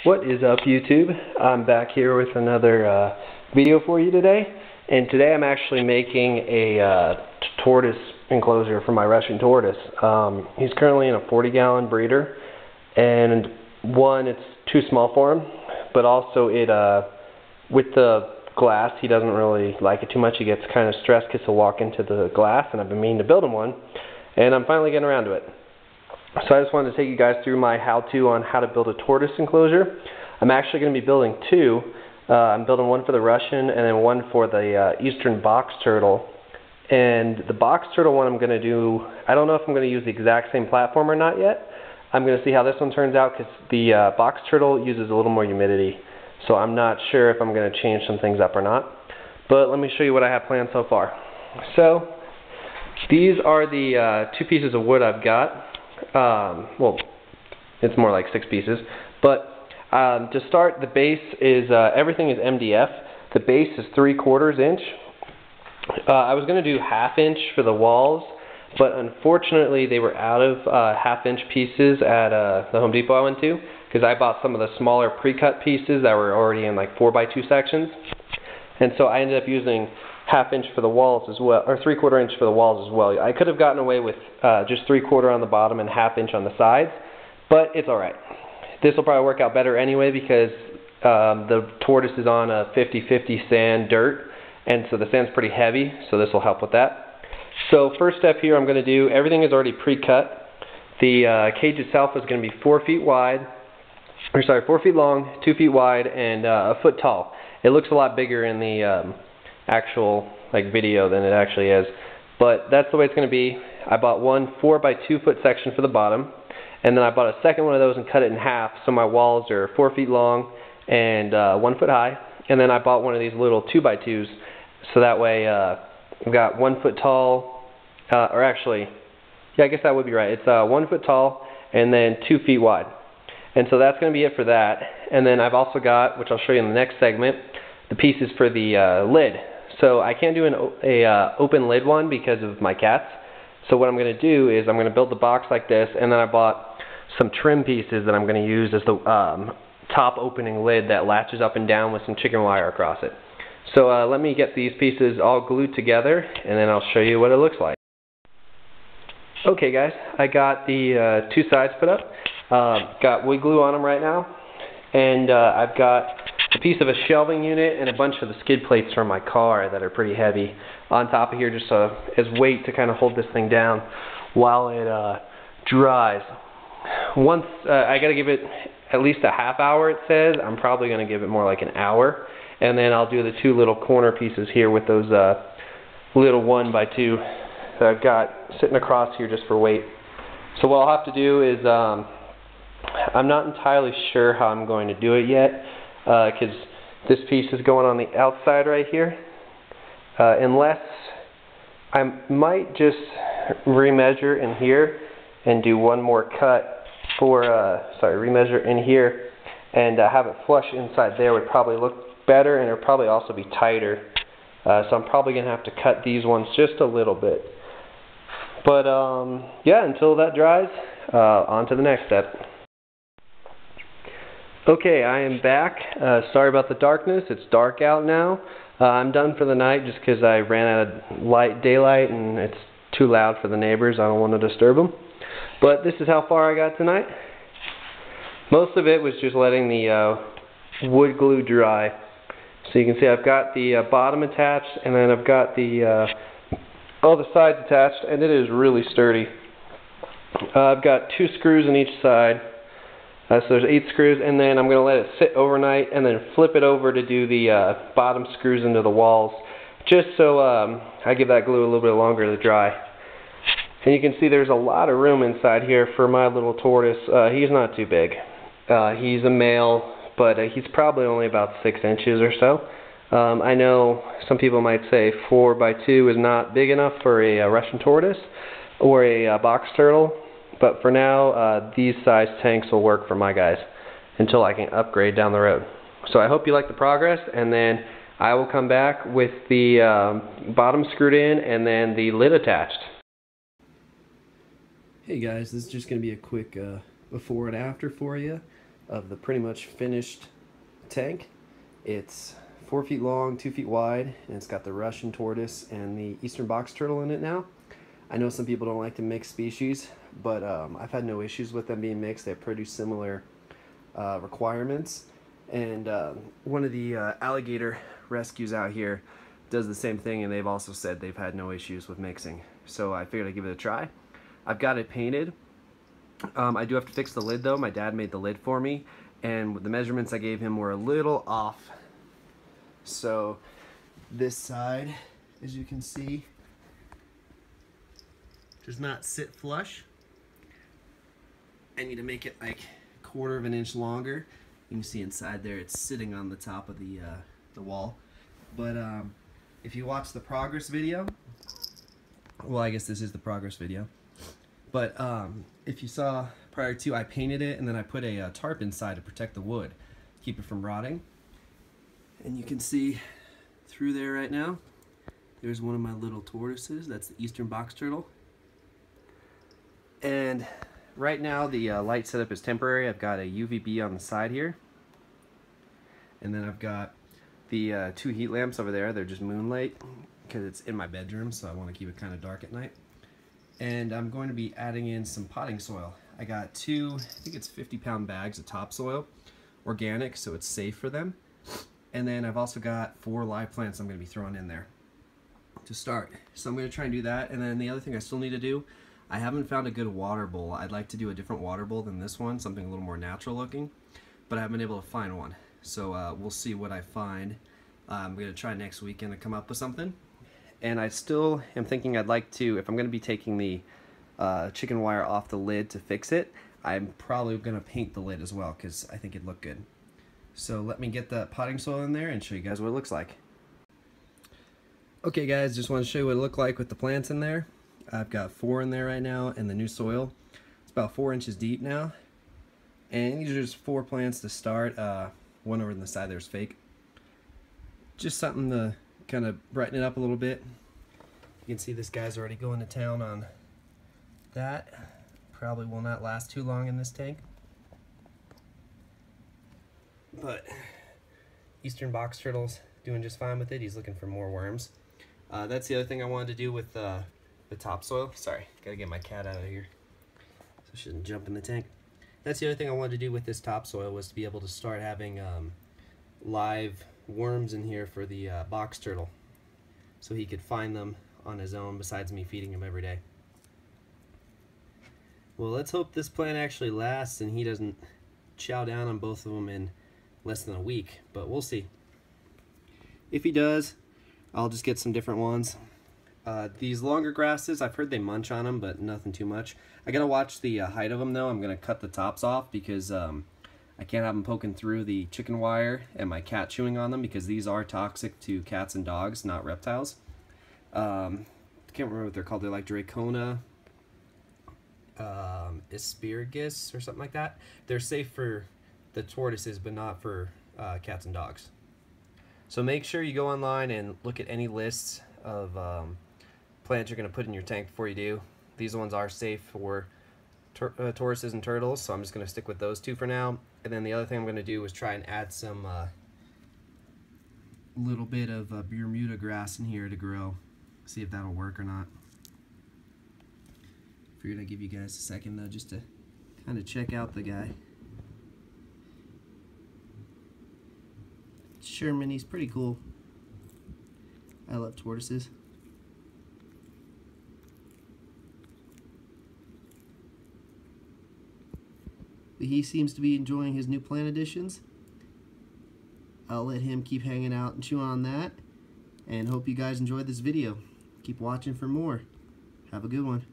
What is up, YouTube? I'm back here with another video for you today, and today I'm actually making a tortoise enclosure for my Russian tortoise. He's currently in a 40-gallon breeder, and one, it's too small for him, but also with the glass, he doesn't really like it too much. He gets kind of stressed because he'll walk into the glass, and I've been meaning to build him one, and I'm finally getting around to it. So I just wanted to take you guys through my how-to on how to build a tortoise enclosure. I'm actually going to be building two. I'm building one for the Russian and then one for the Eastern Box Turtle. And the Box Turtle one I'm going to do, I don't know if I'm going to use the exact same platform or not yet. I'm going to see how this one turns out because the Box Turtle uses a little more humidity. So I'm not sure if I'm going to change some things up or not. But let me show you what I have planned so far. So these are the two pieces of wood I've got. Well, it's more like 6 pieces, but to start, the base is everything is MDF. The base is 3/4 inch. I was going to do 1/2 inch for the walls, but unfortunately they were out of 1/2 inch pieces at the Home Depot I went to, because I bought some of the smaller pre-cut pieces that were already in like 4x2 sections, and so I ended up using 1/2 inch for the walls as well, or 3/4 inch for the walls as well. I could have gotten away with just 3/4 on the bottom and 1/2 inch on the sides, but it's alright. This will probably work out better anyway because the tortoise is on a 50-50 sand dirt, and so the sand's pretty heavy, so this will help with that. So first step here, I'm going to do, everything is already pre-cut. The cage itself is going to be 4 feet wide, or sorry, 4 feet long, 2 feet wide, and a foot tall. It looks a lot bigger in the actual video than it actually is, but that's the way it's going to be. I bought one 4x2 foot section for the bottom, and then I bought a second one of those and cut it in half, so my walls are 4 feet long and 1 foot high. And then I bought one of these little 2x2s, so that way I've got 1 foot tall, or actually, yeah, I guess that would be right. It's 1 foot tall and then 2 feet wide, and so that's going to be it for that. And then I've also got, which I'll show you in the next segment, the pieces for the lid. So I can't do an open lid one because of my cats. So what I'm going to do is I'm going to build the box like this, and then I bought some trim pieces that I'm going to use as the top opening lid that latches up and down with some chicken wire across it. So let me get these pieces all glued together, and then I'll show you what it looks like. Okay guys, I got the two sides put up. Got wood glue on them right now, and I've got a piece of a shelving unit and a bunch of the skid plates from my car that are pretty heavy on top of here, just as weight to kind of hold this thing down while it dries. Once I got to give it at least a half hour, it says. I'm probably going to give it more like an hour, and then I'll do the two little corner pieces here with those little 1x2 that I've got sitting across here just for weight. So what I'll have to do is I'm not entirely sure how I'm going to do it yet, because this piece is going on the outside right here, unless I might just remeasure in here and do one more cut for, remeasure in here and have it flush inside there would probably look better, and it would probably also be tighter. So I'm probably going to have to cut these ones just a little bit. But yeah, until that dries, on to the next step. Okay, I am back. Sorry about the darkness. It's dark out now. I'm done for the night just because I ran out of daylight and it's too loud for the neighbors. I don't want to disturb them. But this is how far I got tonight. Most of it was just letting the wood glue dry. So you can see I've got the bottom attached, and then I've got the all the sides attached, and it is really sturdy. I've got 2 screws on each side. So there's 8 screws, and then I'm going to let it sit overnight and then flip it over to do the bottom screws into the walls, just so I give that glue a little bit longer to dry. And you can see there's a lot of room inside here for my little tortoise. He's not too big. He's a male, but he's probably only about 6 inches or so. I know some people might say 4x2 is not big enough for a Russian tortoise or a box turtle. But for now, these size tanks will work for my guys until I can upgrade down the road. So I hope you like the progress, and then I will come back with the bottom screwed in and then the lid attached. Hey guys, this is just going to be a quick before and after for you. of the pretty much finished tank. It's 4 feet long, 2 feet wide, and it's got the Russian tortoise and the Eastern box turtle in it now. I know some people don't like to mix species, but I've had no issues with them being mixed. They have pretty similar requirements. And one of the alligator rescues out here does the same thing, and they've also said they've had no issues with mixing. So I figured I'd give it a try. I've got it painted. I do have to fix the lid though. My dad made the lid for me, and the measurements I gave him were a little off. So this side, as you can see, does not sit flush. I need to make it like a 1/4 of an inch longer. You can see inside there it's sitting on the top of the wall. But if you watch the progress video, well, I guess this is the progress video. But if you saw prior to, I painted it and then I put a tarp inside to protect the wood, keep it from rotting. And you can see through there right now, there's one of my little tortoises. That's the Eastern box turtle. And right now the light setup is temporary. I've got a UVB on the side here. And then I've got the 2 heat lamps over there. They're just moonlight because it's in my bedroom, so I want to keep it kind of dark at night. And I'm going to be adding in some potting soil. I got 2, I think it's 50-pound bags of topsoil, organic, so it's safe for them. And then I've also got 4 live plants I'm going to be throwing in there to start. So I'm going to try and do that. And then the other thing I still need to do, I haven't found a good water bowl. I'd like to do a different water bowl than this one, something a little more natural looking, but I haven't been able to find one. So we'll see what I find. I'm going to try next weekend to come up with something. And I still am thinking I'd like to, if I'm going to be taking the chicken wire off the lid to fix it, I'm probably going to paint the lid as well because I think it'd look good. So let me get the potting soil in there and show you guys what it looks like. Okay guys, just want to show you what it looked like with the plants in there. I've got 4 in there right now, and the new soil. It's about 4 inches deep now. And these are just 4 plants to start. One over on the side there's fake. Just something to kind of brighten it up a little bit. You can see this guy's already going to town on that. Probably will not last too long in this tank. But Eastern box turtle's doing just fine with it. He's looking for more worms. That's the other thing I wanted to do with the topsoil. Sorry, gotta get my cat out of here so she doesn't jump in the tank. That's the other thing I wanted to do with this topsoil, was to be able to start having live worms in here for the box turtle, so he could find them on his own besides me feeding him every day. Well, let's hope this plan actually lasts and he doesn't chow down on both of them in less than a week, but we'll see. If he does, I'll just get some different ones. These longer grasses, I've heard they munch on them, but nothing too much. I gotta watch the height of them though. I'm gonna cut the tops off because I can't have them poking through the chicken wire and my cat chewing on them, because these are toxic to cats and dogs, not reptiles. I can't remember what they're called. They're like Dracona asparagus or something like that. They're safe for the tortoises, but not for cats and dogs. So make sure you go online and look at any lists of plants you're going to put in your tank before you do. These ones are safe for tortoises and turtles, so I'm just going to stick with those 2 for now. And then the other thing I'm going to do is try and add some little bit of Bermuda grass in here to grow. See if that'll work or not. Figured I'd give you guys a second though, just to kind of check out the guy. Sherman, he's pretty cool. I love tortoises. But he seems to be enjoying his new plant additions. I'll let him keep hanging out and chewing on that. And hope you guys enjoyed this video. Keep watching for more. Have a good one.